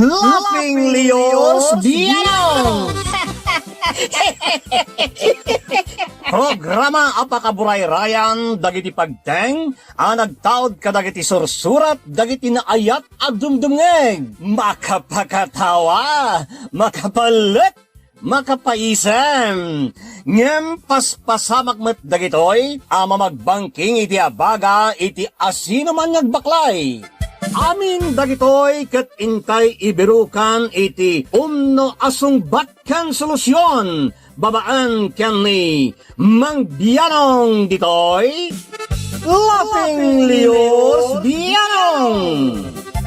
Laughing Leos Biano! Programa apakaburay rayan dagiti pagteng nagtaod kadagiti sursurat dagiti naayat at dumdumngeg makapakatawa makapalit makapaisem ngem paspasamak met dagitoy magbangking iti abaga iti asino man ngagbaklay. Amin dagitoy ket intay ibirukan iti umno asungbatkan solusyon babaan ken ni Mang Bianong ditoy Laughing Leos Bianong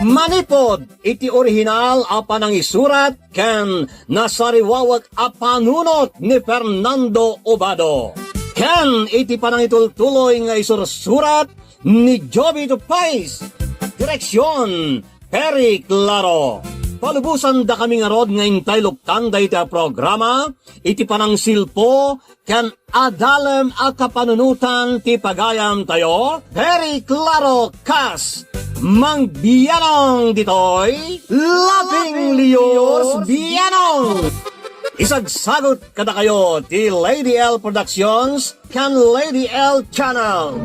manipod iti orihinal apan ang isurat ken nasariwawag apanunot ni Fernando Obado ken iti panangitultuloy nga isursurat ni Joby Tupais. Direksyon, Perry Claro. Palubusan da kami nga rod nga intay luktan da iti programa, iti panang silpo, kan adalem a kapanunutan ti pagayam tayo, Perry Claro Kas, Mang Bianong ditoy, Laughing Leos Bianong. Isagsagot kada kayo ti Lady L Productions, kan Lady L Channel.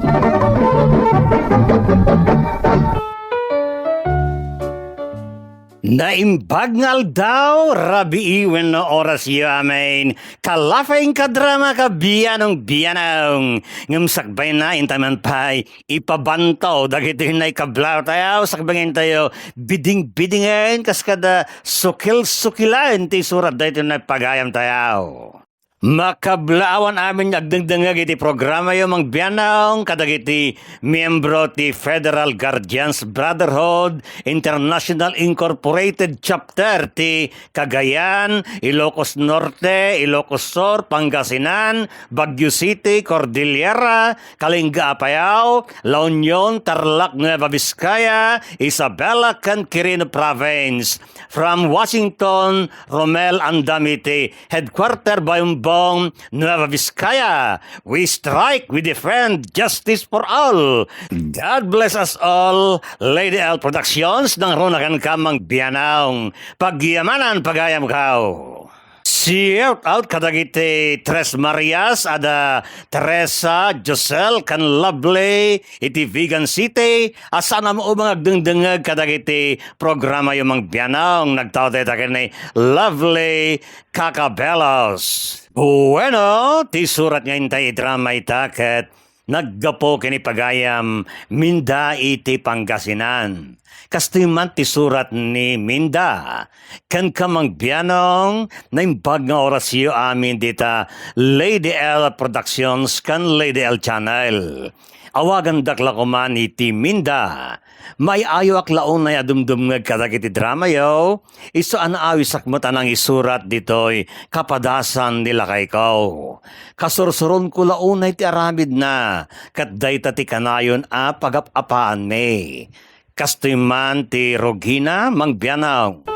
Naimbagnal daw, rabi iwen no oras yu amin. Kalafing kadrama ka bianong bianong. Ngamsakbay na intaman pa'y ipabantaw. Dagito hinay kablaw tayo. Sakbangin tayo biding-bidingen. Kaskada sukil-sukilan. Ti surat dahito na pagayam tayo. Makablaawan amin agdengdengag iti programa yung Mang Bianong kadagiti miyembro ti Federal Guardians Brotherhood International Incorporated Chapter ti Cagayan, Ilocos Norte, Ilocos Sur, Pangasinan, Baguio City, Cordillera, Kalinga Apayao, La Union, Tarlac, Nueva Vizcaya, Isabela, and Quirino Province. From Washington, Romel Andamiti, Headquarter Bayumbong, Nueva Vizcaya. We strike, we defend justice for all. God bless us all. Lady L Productions ng Runakan Kamang Bianong. Pagyamanan pagayam kao. Shout out kadagiti Tres Marias ada Teresa Josel kan Lovely iti Vegan City asana mo mga agdengdengag kadagiti programa yung Mang Bianong nagtawad tayo ni Lovely Cacabelos. Bueno, ti surat nga intay drama itaket naggapo kini pagayam Minda iti Pangasinan. Kastiman ti surat ni Minda. Kan Kamang Bianong na imbag nga orasyo amin dita Lady L Productions kan Lady L Channel. Awagan dakla ko man iti Minda. May ayo aklaon na yadumdum nga kadagiti drama yo. Iso anaawi sakmatan ang isurat ditoy kapadasan nila kay ko. Kasursuron ko launay ti aramid na. Kat dayta ti kanayon pagapapaan me. Kastiman ti Rogina Mang Bianong.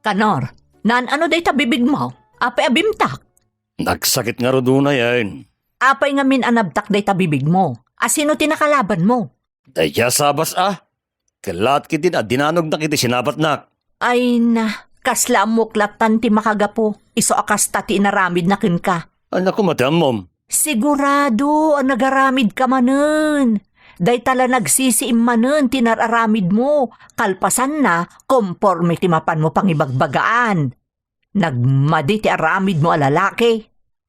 Kanor, ano day bibig mo? Apay abimtak. Nagsakit nga roduna yan. Apay nga min anabtak day bibig mo. Asino tinakalaban mo? Daya sabas Kalat kiti na dinanog na kiti sinabat nak. Ay na, kasla muklatan ti makagapo. Iso akas tati inaramid na kin ka. Anak ko madam mom. Sigurado, nagaramid ka manen. Day tala nagsisiim manen tinararamid mo. Kalpasan na, conforme ti mapan mo pangibagbagaan. Nagmadi ti aramid mo alalaki.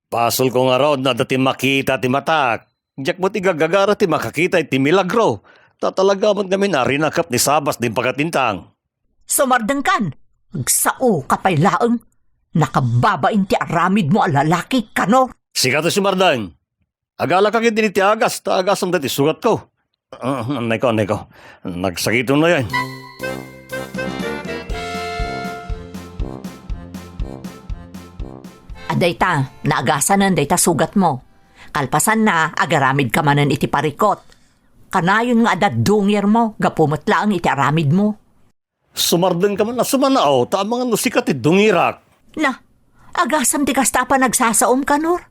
Pasol ko nga raw na dati makita ti matak. Diyak mo't igagagara ti makakita iti milagro. Tatalaga man kami narinakap ni Sabas din pagkatintang. Sumardang kan. Agsao kapay laeng. Nakababain ti aramid mo alalaki, Kanor. Siga to sumardang. Agala ka kiti ti agas. Ta agasam dati sugat ko. Anay ko. Nagsakito na yan. Aday ta, naagasanan day ta sugat mo. Kalpasan na, agaramid ka manan iti parikot. Kanayon nga adat dungir mo, gapumot lang iti aramid mo. Sumardeng ka man na sumanao, tamang ano sikat dungirak. Na, agasam ti kasta pa nagsasaom ka, Nor.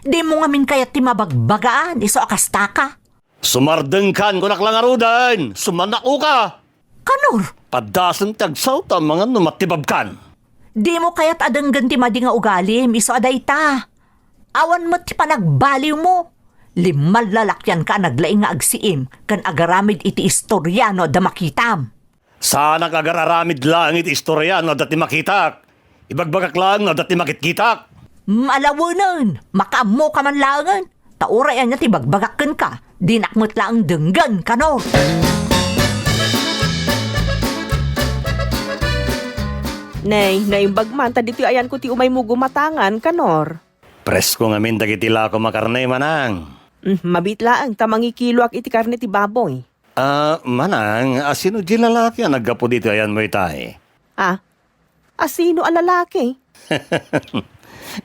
Di mo nga min kayat ti mabagbagaan, iso akasta ka. Sumardeng kan ko naklangarudan, sumanako ka. Kanor, Padasan tagsaw ta mga numatibabkan. di mo kaya't adang ganti madi nga ugalim, iso aday ta. Awan mo ti panagbaliw mo. Limal lalakyan ka naglaing nga agsiim, kan agaramid iti istoryano da makitam. Sana kagararamid lang iti istorya no dati makitak. Ibagbagak lang no dati makitkitak. Malawanan, makaamo ka man langan. Taurayan niya ti bagbagakan ka, dinakmot lang denggan, Kanor. Nay, naimbag man, dito ayan ko ti umay mo gumatangan, Kanor. Presko nga min dagiti la ko makarnay manang. Mabitla ang tamangi kilo ak iti karne ti baboy. Manang, asino di lalaki ang naggapo dito ayan mo itay? Asino ang lalaki?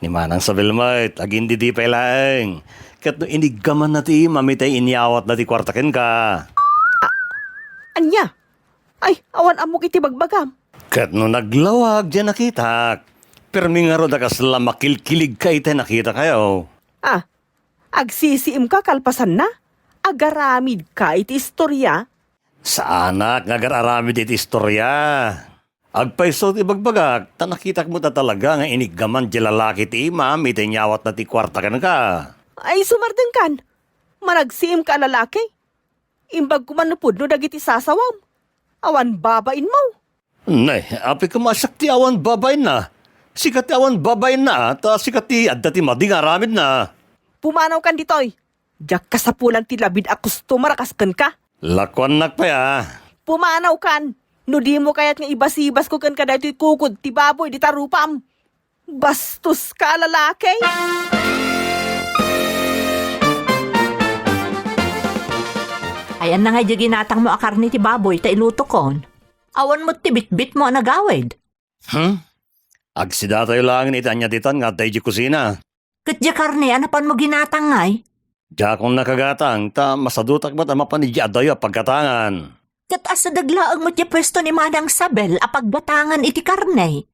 Ni manang sa Vilmite, agin di pa lang. Kat no inigaman na ti, mamitay inyawat na ti kwartakin ka. Anya? Ay, awan amok iti bagbagam. Kat no naglawag dyan nakitak. Permi nga ro dakas makilkilig ka ite nakita kayo. Agsisiim ka kalpasan na? Agaramid ka iti istorya? Sa anak, nagararamid iti istorya. Agpaiso ti bagbagak, tanakitak mo ta talaga nga inigaman di lalaki ti imam, itinyawat na ti kwartakan ka. Ay, sumardeng kan. Managsiim ka lalaki? Imbag kumanupod no dagiti sasawam. Awan babain mo. Nay, api ka masak ti awan babay na. Sikat ti awan babay na, ta sikat ti adda ti mading aramid na. Pumanaw kan ditoy. Diyak kasapulan ti labid a customer kasken ka. Lakwan nakpa ya. Pumanaw kan. No di mo kayat nga ibasibas ko kan kada ito'y kukod ti baboy di tarupam. Bastos ka lalaki. Ayan na nga di ginatang mo akarni ti baboy, ta iluto kon. Awan mo ti bitbit mo nagawid. Agsida tayo lang itanya titan nga tayo di kusina. Kat di karne, anapan mo ginatang ngay? Diya kung nakagatang, ta masadutak ba ta mapanidya dayo pagkatangan. Kat asa daglaang mo ti pwesto ni Manang Sabel apagbatangan iti karne.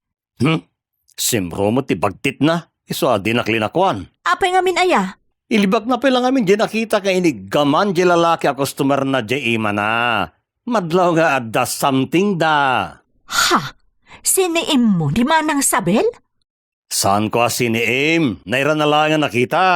Simro mo ti bagtit na, iso adi naklinakwan. Apay nga min aya? Ilibag na pa lang amin di nakita ka inigaman di lalaki a customer na di ima na. Madlaw nga adda something da. Ha? Siniim mo di Manang Sabel? Saan ko asiniim? Naira na lang nga nakita.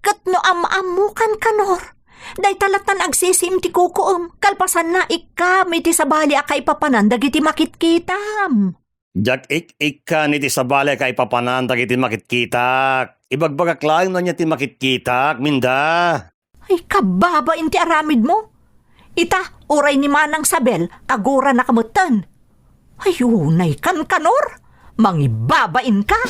Kat no am-amukan Kanor. Day talatan agsisim ti kukuom. Kalpasan na ikam iti sabali akay papanandag iti makitkitam. Jak ik ka ni ti sabale kay papanandag iti makitkitak. Ibagbagak lang na niya ti makitkitak, minda. Ay kababa inti aramid mo. Ita, uray ni Manang Sabel, kagura na kamutan. Ayunay kan Kanor. Mangibabain ka.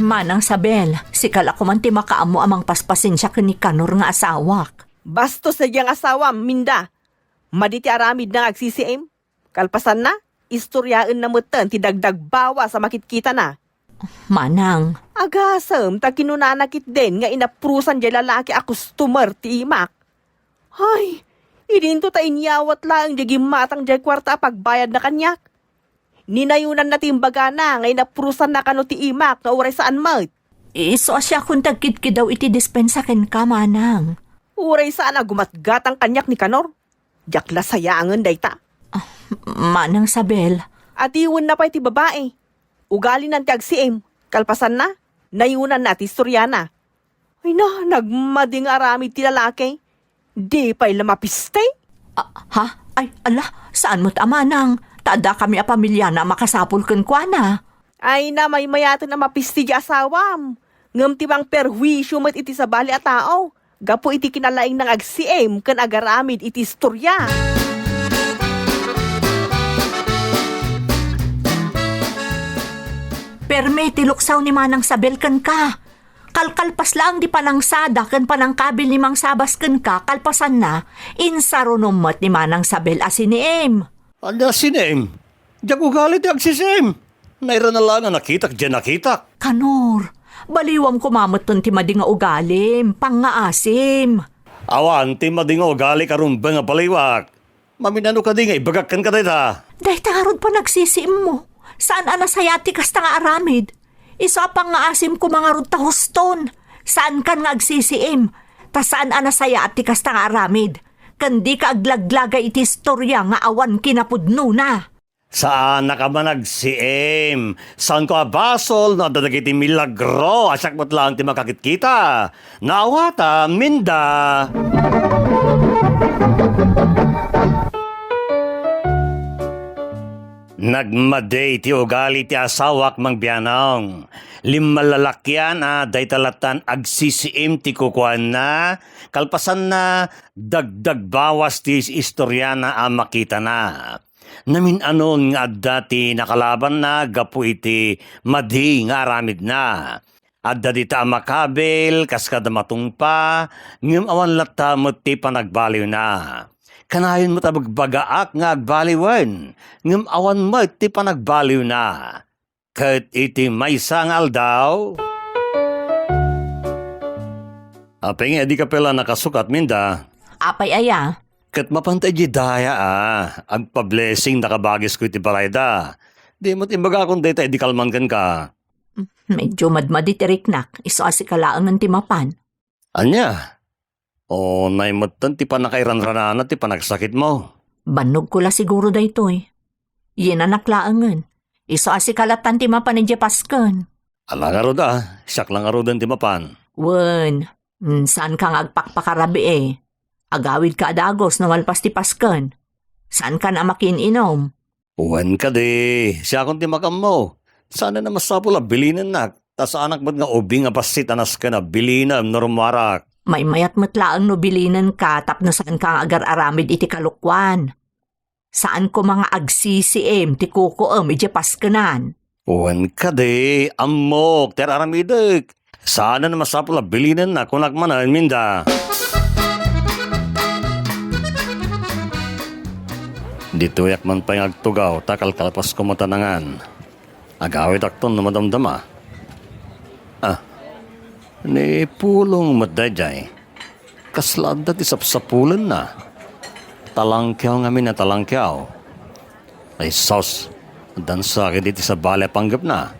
Manang Sabel, sikal ako man ti makaamo amang paspasin siya ni Kanor nga asawak. Bastos na diyang asawam, minda. Maditi aramid na agsisiim. Kalpasan na, istoryaan na mutan ti dagdag bawa sa makitkita na. Manang, Agasam, ta kinunanakit din nga inaprusan di lalaki a customer ti imak. Ay, idinto ta inyawat lang di gimatang di kwarta pagbayad na kanyak. Ninayunan na timbaga na nga inaprusan na kano ti imak na uray saan mat. iso asya kung tagkit daw iti dispensa ken ka, Manang. Uray saan na gumatgatang kanyak ni Kanor. Diyak la sayangan day ta. Manang Sabel, At iwan na pa iti babae. Ugali ng ti agsiim. Kalpasan na, nayunan na ti istoryana. Ay na, nagmading aramid ti lalaki. Di pa'y lamapiste. ha? Ay, ala, saan mo't Manang? Tada kami a pamilya na makasapul ken kuana. Ay na, may mayato na mapisti di asawam. Ngam ti bang perwisyo mat iti sabali a tao. Gapo iti kinalaing ng agsiim kan agaramid iti istorya. Perme ti luksaw ni Manang Sabel ken ka. Kalkalpas lang di panangsada ken panangkabil ni Mang Sabas ken ka, kalpasan na, insarunomot ni Manang Sabel asiniim. Anda sinim. Diyak ugali ti agsisim. Naira na lang nga nakitak di nakitak. Kanor, baliwam kumamot ti madi nga ugalim, pangaasim. Awan, ti madingo gali karumba nga baliwak. Maminano ka di nga, ibagak kan ka dita. Day tarod pa nagsisiim mo. Saan anasayati kasta nga aramid? Isa pang nga asim ko mga rod ta huston. Saan kan nga agsisiim? Tasaan anasaya at tikas nga aramid. Kandi ka aglaglagay iti istorya nga awan kinapudno na. Saan na ka man nagsiim? Saan ko abasol na dadagiti milagro? Asyak mo't lang ti makakitkita. Naawata, minda. Nagmaday ti ugali ti asawak mang biyanong. Limalalakyan day talatan agsisiim ti kukuan na. Kalpasan na dagdag bawas ti istorya na makita na. Namin anon nga dati nakalaban na gapu iti madi nga aramid na. Adda dita makabil kaskada matungpa ngem awan latta met ti panagbaliw na. Kanayon mo tabagbagaak nga agbaliwan, ngem awan mo ti panagbaliw na. Kat iti may sangal daw. Apeng edi ka pala nakasukat minda. Apay aya, Kat mapantay di daya agpa-blessing nakabagis ko iti barayda. Di mo timbaga akong data edi kalman kan ka. medyo madmadit iriknak, iso asikalaang ng timapan. Anya? O naimatan ti panakairanranana ti panagsakit mo. Banog ko la siguro da ito'y. Yen anaklaangan. Iso asikalatan ti mapan ni Jepaskan. Alang aro da, siyak lang aro din ti mapan. Wen, saan kang agpakpakarabi eh? Agawid ka adagos na walpas ti Paskan. Saan ka na makininom? Uwan ka di, siya akong ti makam mo. Sana na masapula bilinan nak. Tas anak ba't nga ubi nga pasit anas ka na bilinam normarak. May mayat matlaang no bilinan ka tapno saan kang agar-aramid iti kalukwan. Saan ko mga agsisiim ti kukoam iti Paskanan? Uwan ka di, amok, teraramidik. Sana na masapula bilinan na kung nakmanan minda. Dito yak man pa yung agtugaw, takal kalpas ko matanangan. Agawit akton na madamdama. Ni pulong madajay. Kaslad dati sapsapulan na. Talangkyaw ngamin na talangkyaw. Ay sos, dan sakit diti sa bale panggap na.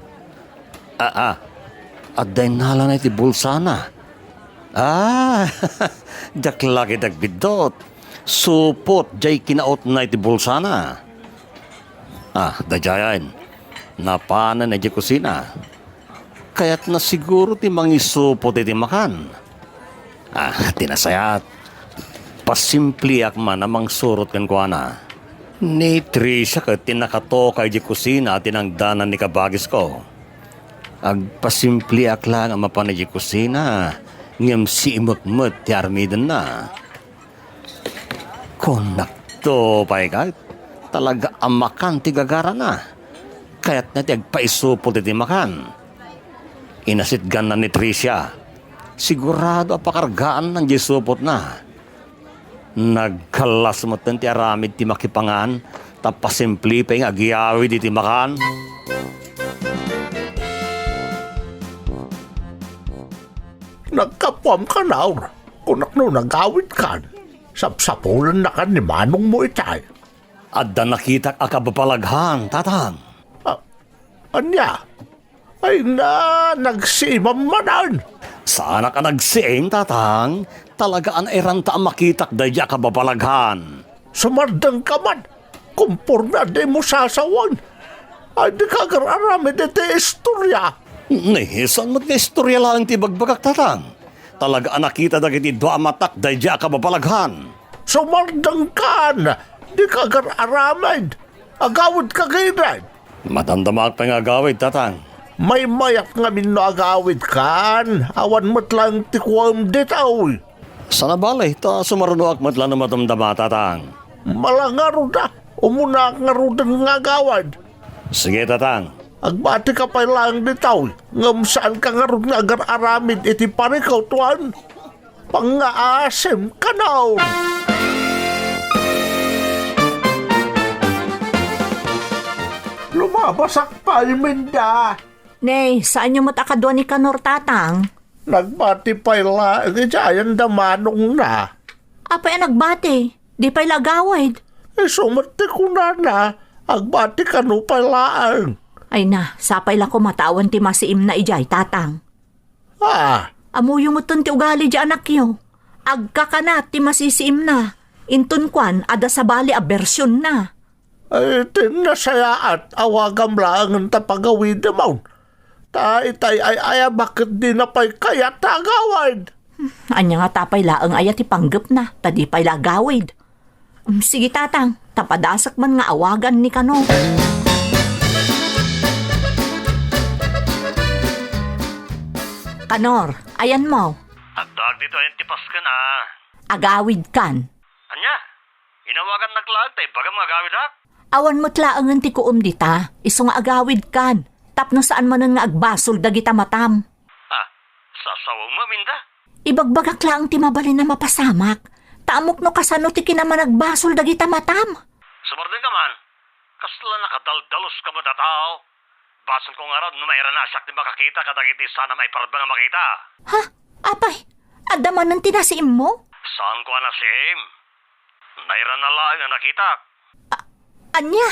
Aday nala na iti bulsa na. Jakla kita bidot. Supot, jay kinaot na iti bulsa na. Dajayan. Napana na di kusina. Kaya't na siguro ti mangisupot iti makan. Tinasayat. Pasimpli akman namang surot kan ko na. Ni Trisha ka tinakatoka di kusina at tinangdanan ni kabagis ko. Agpasimpli ak lang ang mapanay di kusina. Ngam si imagmat ti armidan na. Konakto pa ikat. Talaga amakan ti gagara na. Kaya't na ti agpaisupot iti makan. Inasitgan na ni Tricia. Sigurado apakargaan ng jesupot na. Nagkalas mo ti aramid ti makipangan, tapasimpli pa yung agiyawi di ti makan. Nagkapwam ka na, or. Kunak no nagawid kan. Sapsapulan na kan ni Manong mo itay. Adda nakita akabapalaghan, tatang. Anya? Ay na, nagsimam manan. Sana ka nagsiing, tatang. Talagaan iranta ang makitak dahi akabapalaghan. Sumardang ka man. Kumpurna di mo sasawan. Ay di ka aramid iti istorya. Nihisan mo't nga istorya lang ti bagbagak, tatang. Talagaan nakita dagiti doa matak dahi akabapalaghan. Sumardang kan. Di ka aramid. Agawid ka gayran. Matandama pa nga gawid, tatang. May mayak nga minagawid kan. Awan mo't lang tikwam ditaw. Sana balay, ta sumaruno ak matla na matamdama, tatang. Malangaro da. Umuna nga rudan nga gawad. Sige, tatang. Agbati ka pa lang ditaw. Ngam saan ka nga rin nga agar-aramid iti parikaw tuan. Pangaasim ka na. Lumabasak pa minda. Nay, saan nyo matakadwa ni Kanor tatang? Nagbati pa lang. Diyan da manong na. Apay nagbati, di pa'y lagawid. Sumati ko na. Agbati ka no pa lang. Ay na, sapay la ko matawan ti masiim na ijay tatang. Amuyo mo ti ugali di anak yo. Agkakanat ti masisiim na. Intun kwan, ada sa bali a bersyon na. Ay, tinasayaat, awagam lang ang tapagawid naman. Itay ay bakit di na pa'y kaya tagawad? Anya nga tapay laang ayat ipanggap na, tadi pa'y lagawid. Sige tatang, tapadasak man nga awagan ni Kano. Kanor, ayan mo, At dag dito ay tipas ka na. agawid kan. Anya, inawagan naglag tayo baga magawid ak. Awan mo't laangan ti kuom dita, iso nga agawid kan. Tapno saan man nga agbasol dagita matam. Ah, sasawang mo, Minda. Ibagbagak lang ti mabalin na mapasamak. Taamok no kasano ti kinaman agbasol dagita matam. Sumardin ka man. Kasla nakadaldalos ka mo tao. Basan kong araw no mayroon na siyak di makakita kadagiti sana may parabang makita. Ha? Apay, adaman ng tinasiim mo? Saan ko na si Im? Mayroon na lang ang nakita. Anya?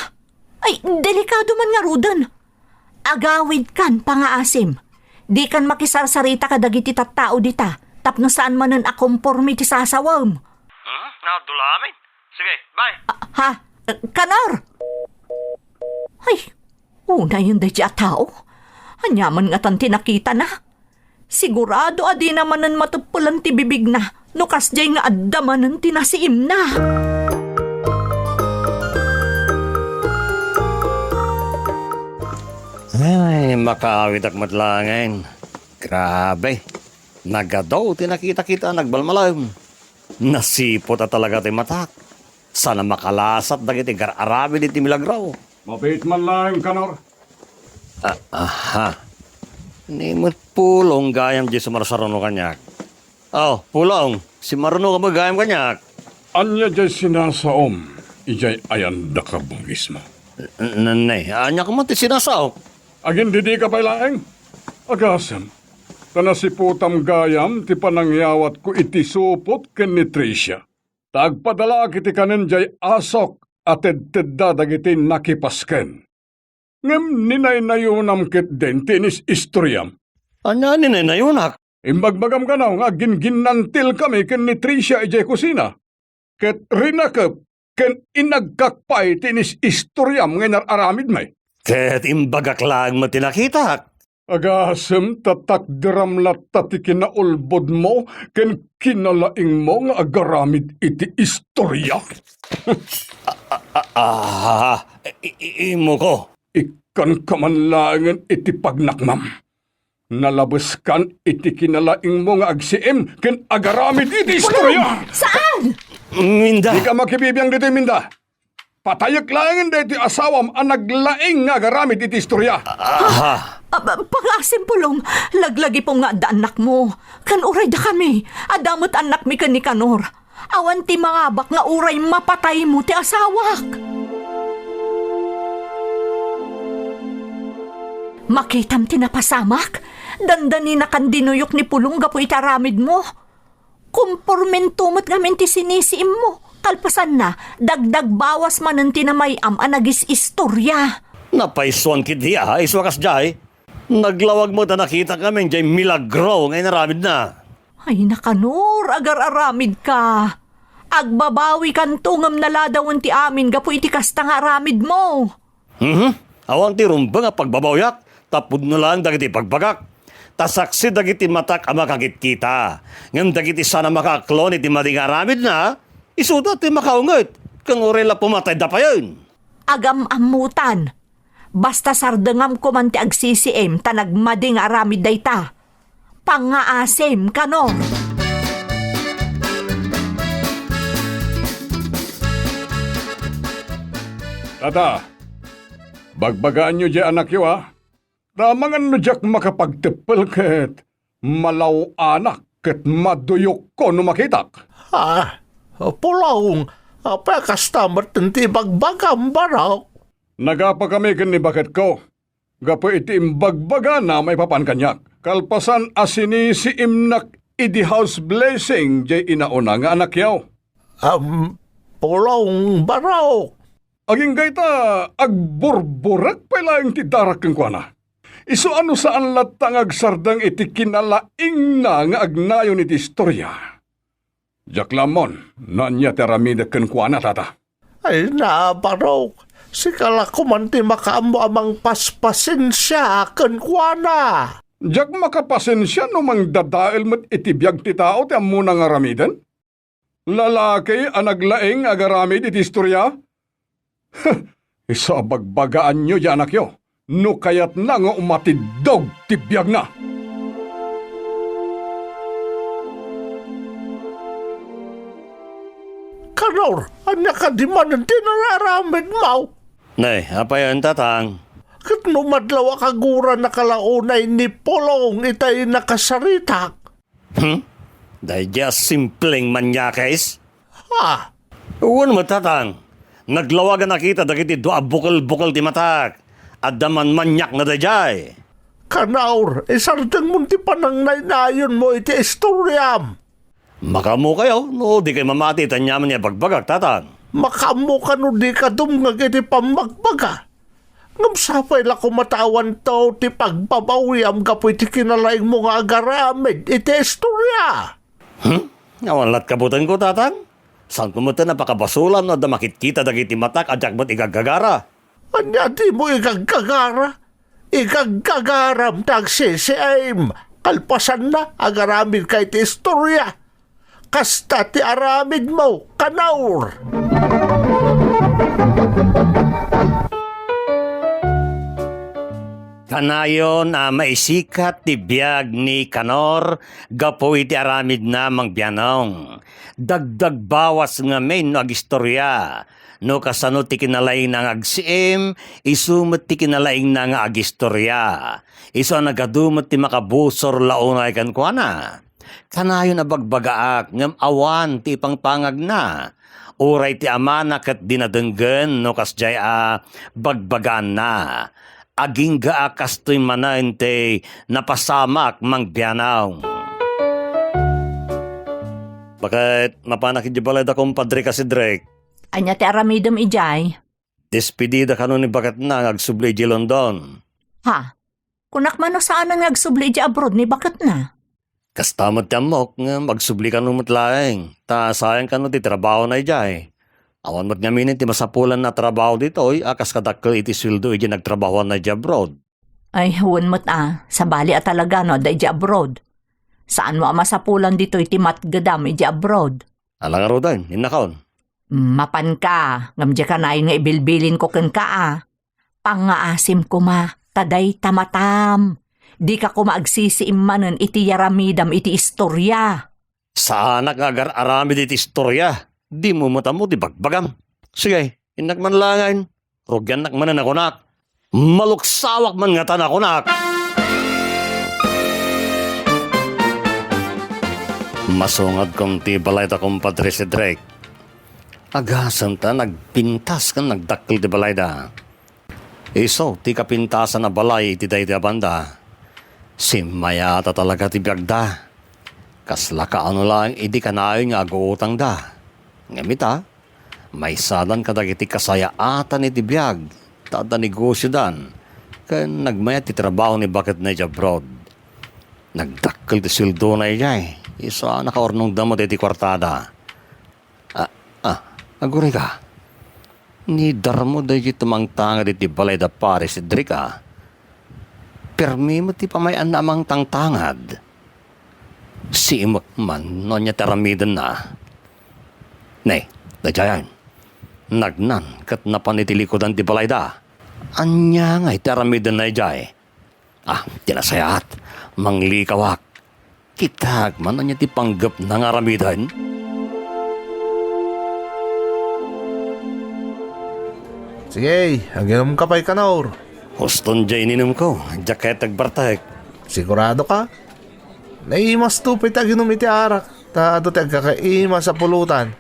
Ay, delikado man nga rudan. Agawid kan, pangaasim. Di kan makisarsarita ka dagiti tattao dita. Tapno saan man ang akompormi ti sasawam. Dulamin. Sige, bye. Ha? Kanor? Ay, una yun dahi a tao. Anyaman nga tanti nakita na. Sigurado adi naman ang matupulan ti bibig na. Nukas jay nga addaman ang tinasiim na. Ay, makaawit ak matlangin. Grabe. Nagadaw, tinakita-kita, nagbalmalam. Nasipot at talaga ti matak. Sana makalasat dagiti gar-arabi di milagraw. Mapit man lang, Kanor. Aha. Nimot pulong gayam di sumarsarono kanyak. Oh, pulong. Si Maruno ka magayam kanyak. Anya jay sinasaom, ijay ayan da ka bungis mo. Nanay, anya ka man ti sinasaw. Agin didi ka pa laeng. Agasam, tanasiputam gayam ti panangyawat ko iti supot ken ni Tricia. Tagpadala kiti kanin jay asok at tedda dagiti nakipasken. Ngem ninay-nayunam kit den tinis istoryam. Anya ni nayunak. Imbagbagam kanaw nga ginginantil kami ken ni Tricia ijay kusina. Ket rinakep ken inagkakpay tinis istoryam nga nararamid may. Ket imbagak lang mo tinakita. Agasem tatakdiram latta ti kinaulbod mo ken kinalaing mo nga agaramid iti istorya. Imo ko. Ikan kamanlangan iti pagnakmam. Nalabas kan iti kinalaing mo nga agsiem ken agaramid iti istorya. Saan? Minda. Di ka makibibiyang dito, Minda. Patayak langin dito asawam ang naglaing nga agaramid iti istorya. Pangasim pulong, laglagi po nga da anak mo. Kan uray da kami, adamot anak mi kan ni Kanor. Awan ti mga bak nga uray mapatay mo ti asawak. Makitam ti napasamak, dandani na kan dinuyok ni pulong gapo itaramid mo. Kumpormentumot ngamin ti sinisiim mo. Kalpasan na, dagdag bawas manan ti na may anagis istorya. Napaisuan kit diya, iswakas jay. Naglawag mo ta nakita kami jay milagro ngay naramid na. Ay nakanor, agar-aramid ka. Agbabawi kan tungam naladawon ti amin, gapo iti kasta nga aramid mo. Awan ti rumba nga pagbabawyak, tapod na lang dagiti pagbagak. Tasaksi dagiti matak ang makakit kita. Ngam dagiti sana makaklon iti mading aramid na, isuda ti makaungot. Kang orela pumatay da pa yun. Agam-amutan. Basta sardengam ko man ti agsisiem, tanagmading aramid dayta. Pangaasim, Kanor. Tata, bagbagaan nyo di anak yo ha. Tamangan no jak makapagtipil ket malaw anak ket maduyok ko no makitak. Pulong, apa kastamar tenti bagbagam baraw. Nagapa kami ken ni bakit ko. Gapo iti imbagbaga na may papan kanyak. Kalpasan asini si imnak idi house blessing jay inauna nga anak yaw. Pulong baraw. Aging gayta agburburak pa lang ti darak keng kuana. Iso ano saan latang agsardang iti kinalaing na nga agnayon iti istorya. Jak lamon, nanya teramida ken kuana tata. Ay nabarok, si kalako man ti makaamo amang paspasin siya ken kuana. Jak makapasensya no mang dadael met itibiyag ti tao ti ammo nga ramiden? Lalaki ang naglaing agaramid iti istorya? Isa bagbagaan nyo yanak yo, no kayat na nga umatidog tibiyag na. Kanor, ang nakadiman ng tinararamid mo. Nay, apa yan tatang? Kat numadlaw akagura nakalaunay ni Polong itay nakasaritak. Dahil just simpleng manyakais? Ha? Uwan mo tatang. Naglawagan na kita dagiti doa bukal-bukal ti matak. At daman manyak na dayjay. Kanaur, isardeng munti pa nang nainayon mo iti istoryam. Makamu kayo, no di kayo mamati tanyaman niya bagbagak tatang. Makamu ka no di ka dumngag iti pamagbaga. Ngamsapay la kumatawan to ti pagbabawi am kapoy ti kinalaing mo nga agaramid iti istorya. Awan lat kabutan ko tatang. Saan kumuta napakabasulan no da makikita dagiti matak at jakbat igagagara. Anya di mo igagagara. Igagagaram tagsisiaim. Kalpasan na agaramid kay ti istorya. Kasta ti aramid mo, kanaur. Kanayon maisikat ti biyag ni Kanor, gapoy ti aramid na mang biyanong. Dagdag bawas nga may no agistorya. No kasano ti kinalaing na nga agsiim, isumot ti kinalaing na nga agistorya. Iso nagadumot ti makabusor launay kan kuana. Kanayon na bagbagaak, ngam awan ti pangpangag na. Uray ti amana kat dinadenggen no kasjay bagbagan na. Aging gaakas to'y manante napasamak mang biyanaw. Bakit mapanakid di balay da kumpadre kasi Drake? Anya ti aramidom ijay. Despedida ka nun ni bakat na agsubli di London. Ha? Kunak man no saan ang nagsubli di abroad ni bakat na? Kastamot yamok nga magsubli ka nun mutlaeng. Ta sayang ka nun di trabaho na ijay. Awan mo't ngaminin ti masapulan na trabaho dito akas kadakkel iti sweldo iti nagtrabaho na di abroad. Ay, huwag mo't sa bali at talaga no, da iti abroad. Saan mo masapulan dito iti matgadam iti abroad? Alang aro din, inakaon. Mapan ka, ngamdya ka na nga ibilbilin ko ken ka Pangaasim ko ma, taday tamatam. Di ka ko maagsisiim manen iti yaramidam iti istorya. Saan agar aramid iti istorya? Di mo matamo di bagbagam. Sige, inak man langain. Rugyan nak manan ako nak. Maluksawak man nga tan ako nak. Masungad kong ti balay ta kumpadre si Drake. Agasan ta nagpintas kan nagdakkel ti balay da. Iso, ti kapintasan na balay ti day ti abanda. Simaya ta talaga ti biagda. Kasla ka ano lang idi kanayon nga aguutang da. Ngamita, may sadan kadagiti kasayaatan iti biyag, tada negosyo dan, kaya nagmayat ti trabaho ni bakit na abroad. Nagdakkel ti sildo na ijay, isa nakaornong damot iti kwartada. Aguri ka, ni darmo da iti tumangtangad iti balay da pare si Drika. Permi mo ti pamayan na amang tangtangad. Si imak man, no niya teramidan na. Nay, dajayan. Nagnan kat napanitilikodan ti balayda. Anya nga iteramidan na ijay. Tinasayat. Manglikawak. Kitag man anya ti panggap ng aramidan. Sige, aginom ka pa'y kanaur. Huston dya ininom ko. Jaket agbartek. Sigurado ka? Naimas tupit aginom iti arak. Ta ato ti agkakaima sa pulutan.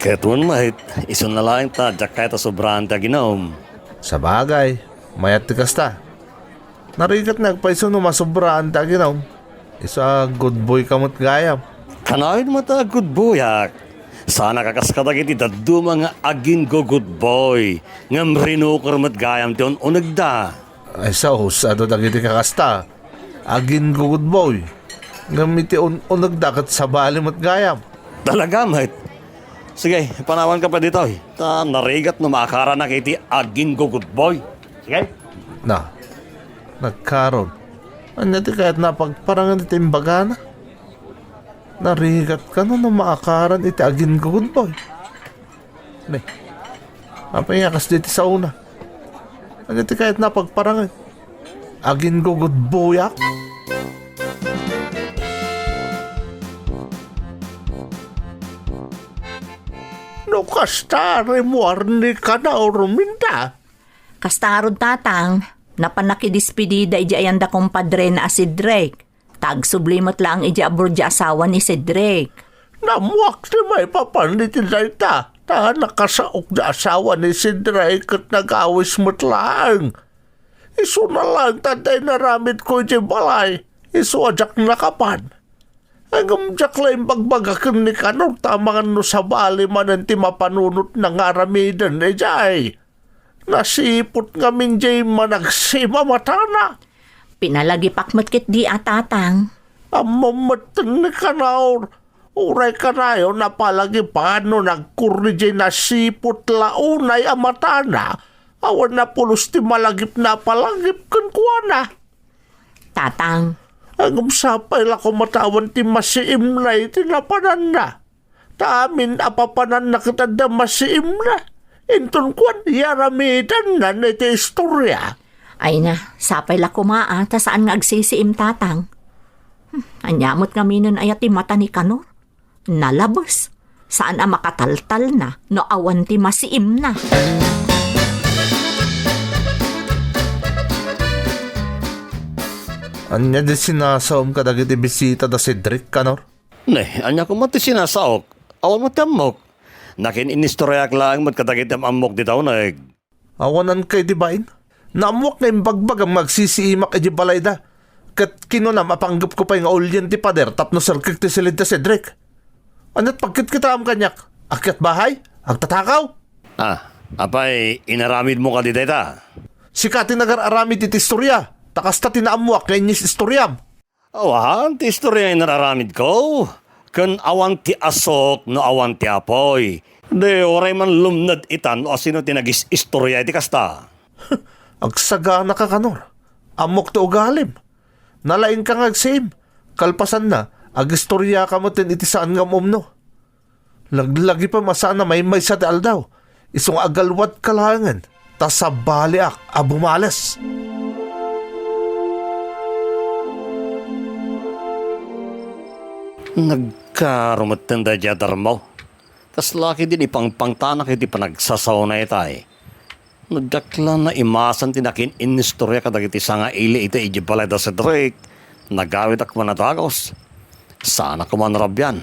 Ketuan mahit. Isun na lang ta. Jaket sobrahan ta ginom. Sa bagay, mayat ti kasta. Narigat nagpaiso no masobraan ta ginom. Isa good boy kamot gayam. Kanain mo ta good boyak. Sana kakaskadag iti daddo mga agin go good boy. Ngam rinukar mat gayam ti unag da. Ay sa husado dagiti kakasta. Agin good boy. Ngam iti unag dakat sa bali mat gayam. Talaga, mate. Sige, panawan ka pa dito. Narigat no makakara na kiti agin go good boy. Sige. Na, nagkaroon. Ano di kahit napagparangan iti imbaga na? Narigat ka no maakaran iti agin ko good boy. Ne, mapayakas dito sa una. Ano di kahit napagparangan? Agin ko good boy ako. No kastari mo arni ka na o ruminda. Kastarod tatang, napanakidispedida iji ayanda kompadre na si Drake. Tagsublimot lang iji abroad di asawa ni si Drake. Namuak di may papanitin na ita. Ta nakasaok na asawa ni si Drake at nag-awis mo't lang. Isu na lang tatay naramit ko iti balay. Isu ajak nakapan. Ang jak lang pagbagakan ni Kanor tamangan no sa bali man ti mapanunot ng aramidan ni Jay. Nasipot ngamin Jay managsima matana. Pinalagi pakmatkit di tatang. Amamatan ni Kanor. Uray ka na yun na palagi paano nagkurni Jay nasipot launay amatana. Awan na pulos ti malagip na palagip kan kuwana. Tatang, Ang sapay la ko matawan ti masiim na iti napanan na. Taamin apapanan na kita da masiim na. Inton kwan yaramidan na iti istorya. ay na, sapay la kumaa, ta saan nga agsisiim tatang. Anyamot nga minon ayat ti mata ni Kanor. Nalabos. Saan ang makataltal na, no awan ti masiim na. Anya di sinasaom ka dagiti bisita da si Drake Kanor? Ne, anya ko mati sinasaok. Awan mo tamok. Nakin inistoryak lang mat katagitam amok di nag. Awanan kay di bain? Namuak na imbagbag ang magsisiimak iti balay da. Kat kinunam apanggap ko pa yung ulyan ti pader tapno sarkik ti silid da si Drake. Anat pagkit kita am kanyak? Akyat bahay? Agtatakaw? Apay, inaramid mo ka di data. Sikati nagar-aramid iti istorya. Takasta tinaamuak na inyis istoryam. Awan, ti istorya yung nararamid ko. Kan awan ti asok no awan ti apoy. De, oray man lumnad itan o sino tinagis istorya iti kasta. Agsagana ka Kanor. Amok to ugalim. Nalain ka ngagsim. Kalpasan na. Agistorya ka mo tin iti saan nga umno. Laglagi pa masana may sa ti aldaw. Isong agalwat kalangan. Tasabaliak abumales. Nagkarumatan da diyadar mo. Tas laki din ipangpangtanak iti panagsasaw na itay. Nagdakla na imasan tinakin inistorya kadag iti sanga ili iti ijibalay da sa Drake. Nagawid ak manatagos. Sana kumanrabyan.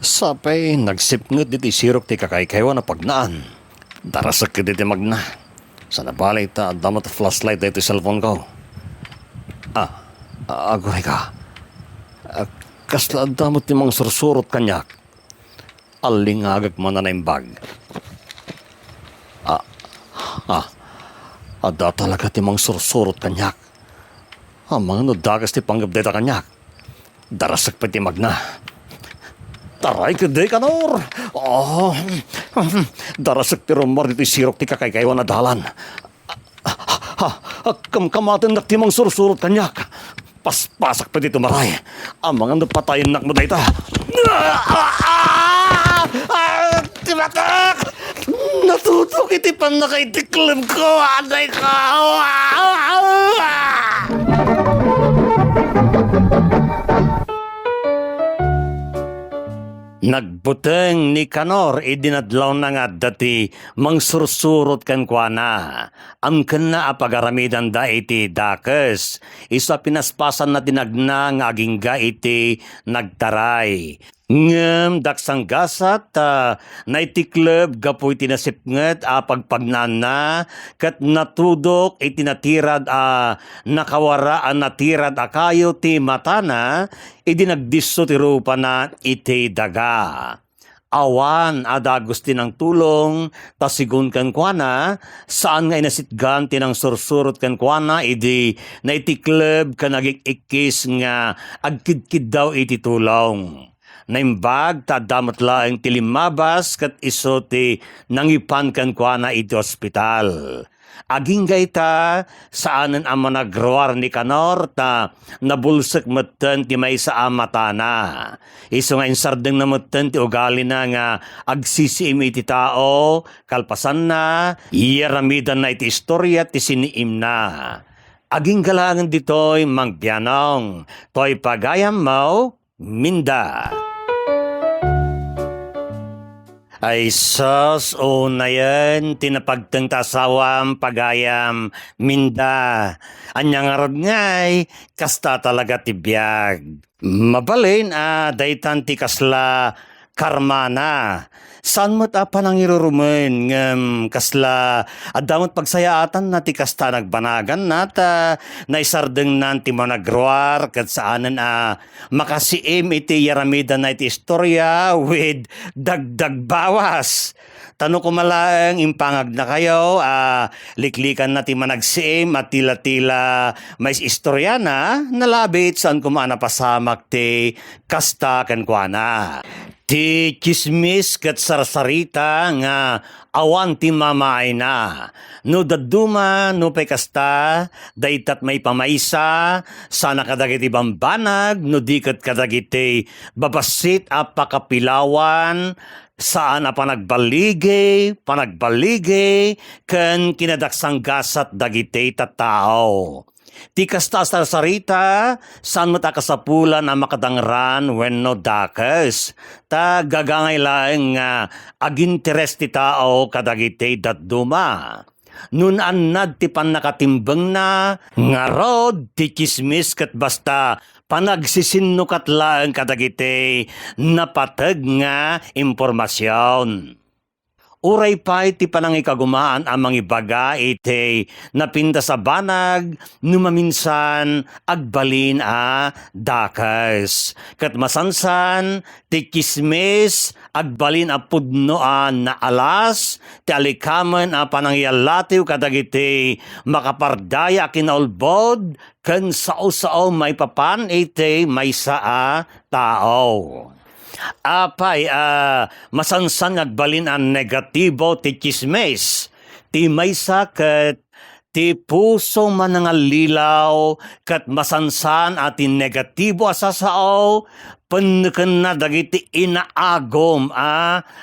Sapay, nagsipngot iti sirok ti kakaykaywa na pagnaan. Darasak iti magna. Sa nabalay ta, damot flashlight iti cellphone ko. Agoy ka. Kasla damot ni mga sursurot kanyak. Alingagag mo na na yung bag. Ada talaga ti mga sursurot kanyak. Mga nadagas ti panggabdeta kanyak. Darasak pa ti magna. Taray ka di Kanor. Darasak ti rumar ti sirok ti kakaykaywa na dalan. Kamkamatin na ti mga sursurot kanyak. Paspasak pa dito maray. Ang mga napatayin nak mo dayta. Timatak! Natutok iti pan nakaitiklim ko. Aday ka! Nagbuteng ni Kanor idinadlaw na nga dati mangsursurot kan kwa na. Ang kana apagaramidan da iti dakes. Isa pinaspasan na tinagna nga agingga iti nagtaray. Ngem daksang gasat naitikleb gapoy tinasipnget pagpagnana kat natudok itinatirad nakawaraan natirad kayo ti matana idinagdisso ti rupa na iti daga. Awan adagos tinang tulong tasigun kan kuana saan nga inasitgan tinang sursurot kan kuana idi naitikleb kan naging ikis nga agkidkid daw iti tulong. naimbag ta damot laeng ti limabas ket iso ti nangipan ken kuana iti ospital. Aginggay ta saanen ang managruar ni Kanor ta nabulsek metten ti may sa amatana. Iso nga insardeng na metten ti ugali na nga agsisiim iti tao, kalpasan na, iyaramidan na iti istorya ti siniim na. Aging galangan dito'y mangpianong, to'y pagayam mo, minda. Ay sos, una yan, tinapagtang tasawam, pagayam, minda. Anyang arad ngay, kasta talaga tibiyag. Mabalin, daytan ti kasla karmana. Saan mo't nang irurumen ngem kasla adamot pagsayaatan na ti kasta nagbanagan nata naisardeng nan ti managruar ket saanen makasiim iti yaramida na iti istorya with dagdag bawas. Tano ko malaeng impangag na kayo, liklikan na ti managsiim at tila-tila may istorya na nalabit saan kumana pasamak ti kasta ken kuana. Ti chismis ket sarsarita nga awan ti mamay na. No daduma no pay kasta, daytat may pamaysa, sana kadagiti bambanag, no diket kadagiti babasit a pakapilawan, saan a panagbaligay, ken kinadaksang gasat dagiti tattao. Ti kasta sarsarita, saan mo ta kasapulan ang makadangran wenno dakes. Ta gagangay laeng nga aginteres ti tao kadagiti datduma. Nun annad ti panakatimbeng na, nga rod ti chismis ket basta panagsisinnukat laeng kadagiti napateg nga impormasyon. Uray pa iti panangikagumaan ang mga ibaga iti napinda sa banag numaminsan agbalin dakas. Kat masansan ti kismes agbalin a pudnoan na alas ti alikamen a panangyalatiw kadagiti makapardaya kinaulbod ken sao-sao may papan iti may saa tao. Apay, masansan agbalin ang negatibo ti chismes, ti maysa ket ti puso manangalilaw, ket masansan at ti negatibo asasao, peneken na dagiti inaagom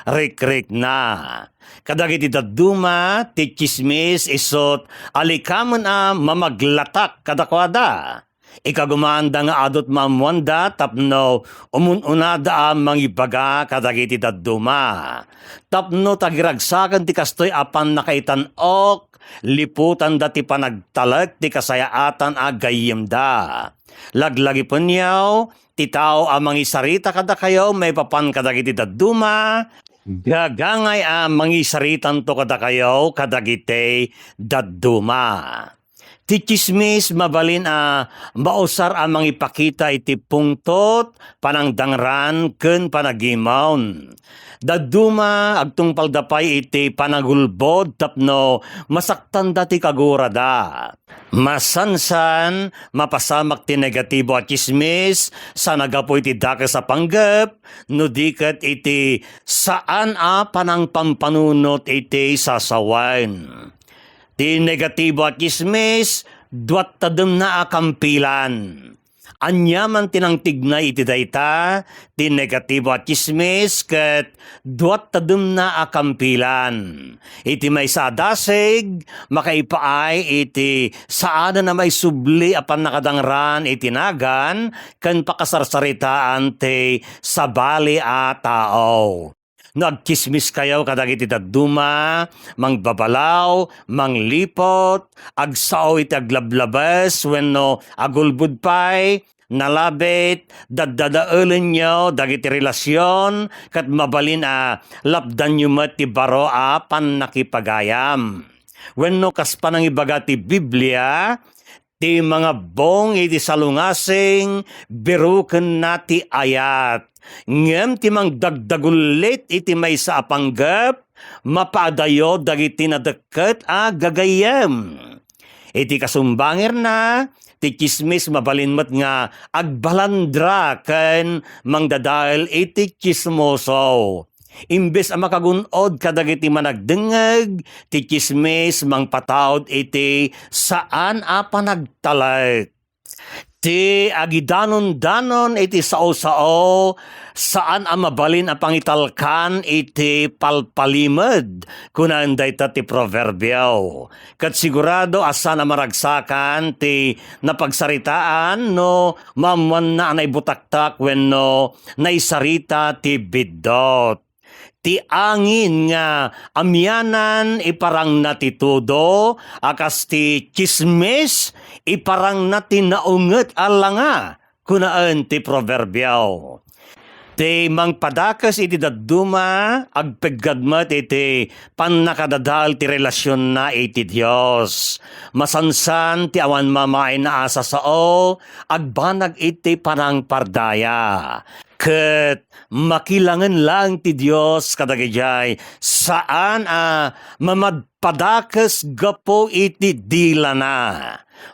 rek-rek na. Kadagiti daduma, ti chismes isot alikamen mamaglatak kadakwada. Ikagumanda nga adot mamwanda tapno umununada ang mangibaga kadagiti dadduma. Tapno tagiragsakan ti kastoy apan nakaitanok, liputan dati panagtalag ti kasayaatan agayim da. Laglagi punyaw, ti tao ang mangisarita kada kayo may papan kadagiti dadduma, gagangay ang mangisaritan to kada kayo kadagiti dadduma. Ti chismis mabalin mausar amang ipakita iti pungtot panangdangran ken panagimawon. Daduma agtungpal dapay iti panagulbod tapno masaktan dati kagurada. Masansan mapasamak ti negatibo at chismis sa nagapo iti dake sa panggep no diket iti saan panang pampanunot iti sasawain. Ti negatibo at chismis, duat tadem na akampilan. Anyaman tinangtignay iti dayta, ti negatibo at chismis, ket duat tadem na akampilan. Iti may sadasig, makaipaay iti saada na may subli apan nakadangran iti nagan, ken pakasarsaritaan ti sabali a tao. Nagkismis kayo kadagiti dadduma, mangbabalaw, manglipot, agsao iti aglablabes, wenno agulbud pay, nalabit, daddadaelen nyo, dagiti relasyon, kat mabalin lapdan nyo met ti baro pan nakipagayam. Wenno kas panangibaga ti Biblia, ti mga bong iti salungasing, biruken na ti ayat. Ngem ti mang dagdagulit iti may sa apanggap, mapadayo dagiti na deket gagayem. Iti kasumbangir na, ti chismis mabalinmat nga agbalandra ken mangdadael iti chismoso. Imbes ang makagunod kadagiti managdengeg, ti chismis mangpataod iti saan a panagtalek. Ti agidanon-danon iti sao-sao, saan ang mabalin ang pangitalkan iti palpalimed, kunan dayta ti proverbio. Kat sigurado asan ang maragsakan ti napagsaritaan no mamwan na anay butaktak wenno naisarita ti biddot. Ti angin nga amyanan iparang natitudo, akas ti chismis iparang natinaunget alanga, kunaan ti proverbio. Ti mangpadakas iti dadduma, agpeggadmat iti pannakadadal ti relasyon na iti Diyos. Masansan ti awan mamain na asa sao, agbanag iti panang pardaya. Ket makilangan lang ti Diyos kadagijay saan mamadpadakas gapo iti dila na.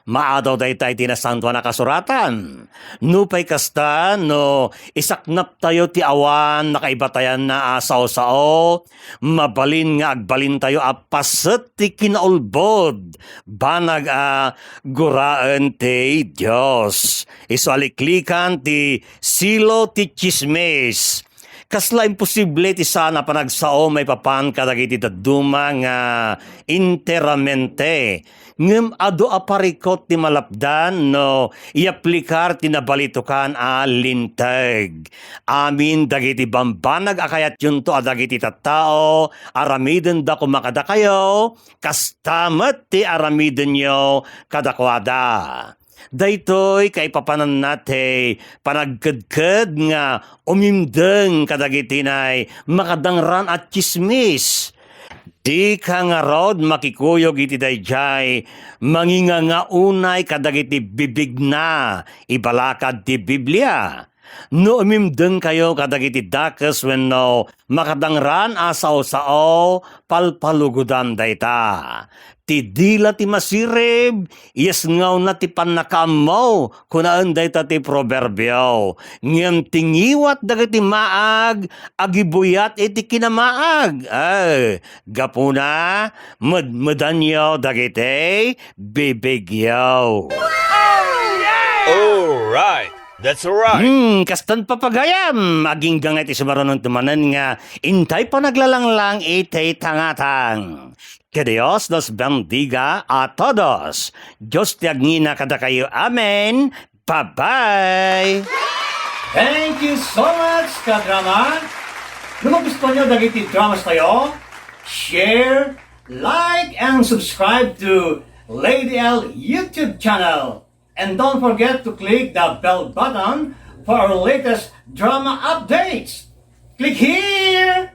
Maadaw daytay tinasanto na kasuratan. Nupay kasta no isaknap tayo ti awan nakaibatayan na asaw-sao, mabalin nga agbalin tayo apaset ti kinaulbod, banag guraan ti Diyos. Isualiklikan ti silo ti chismis. Kasla imposible ti sana panagsao may papan kadagiti daduma nga interamente. Ngem ado aparikot ti malapdan no iaplikar ti nabalitukan linteg. Amin dagiti bambanag akayat yun to adagiti tattao, aramiden da kumakada kayo, kastamat ti aramiden nyo kadakwada. Daytoy kay papanan nate panagkedked nga umimdeng kadagitinay makadangran at chismis. Di ka nga rod makikuyog iti dayjay manginganga unay kadagiti bibig na ibalakad ti Biblia. No umimdeng kayo kadagiti dakes wenno makadangran asaw-sao palpalugudan dayta. Ti dila ti masirib, yes ngaw na ti panakamaw, kunaan dayta ti proverbio. Ngem tingiwat dagiti maag, agibuyat iti kinamaag. Gapuna, medmedanyo dagiti bibigyaw. Alright, that's alright. Kastan papagayam, aging gangay ti sumaronon tumanan nga, intay pa naglalanglang iti tangatang. Que Dios nos bendiga a todos. Diyos tiagngina kada kayo. Amen. Bye-bye. Thank you so much, kadrama. Kung gusto nyo dagiti dramas tayo, share, like, and subscribe to Lady L YouTube channel. And don't forget to click the bell button for our latest drama updates. Click here!